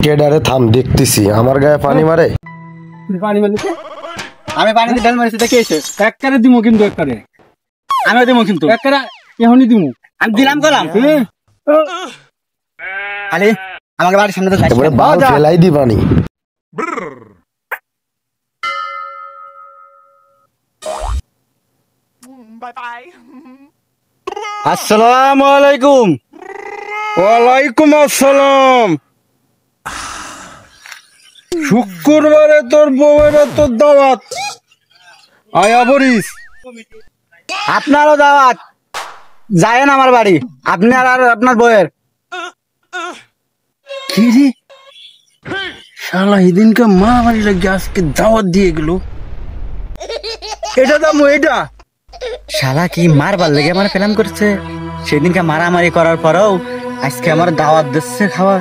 কেডারে থাম দেখতেছি আমার গায়ে পানি মারে। পানি মারছে, আমি পানিতে ঢাল মারছি দেখে এসে একবারে দিমু, কিন্তু একবারে আমি দিমু, কিন্তু একবারে এখনই দিমু, আমি দিলাম কলাম। আরে আমাকে বাড়ির সামনে তো যাইস এবারে বাল ফেলাই দি পানি। আসসালামু আলাইকুম। ওয়ালাইকুম আসসালাম। শুক্রবারে তোর বউয়ের তোর দাওয়াত, আয়া বরিস। আপনারও দাওয়াত, যায়েন আমার বাড়ি, আপনার আর আপনার বউয়ের। কি রে শালা এদিনকে মা বাড়ি লাগে আজকে দাওয়াত দিয়ে গেল। এটা দামু এটা শালা কি মারবার লেগে আমার প্ল্যান করছে, সেদিনকে মারামারি করার পরেও আজকে আমার দাওয়াত দিচ্ছে খাওয়া।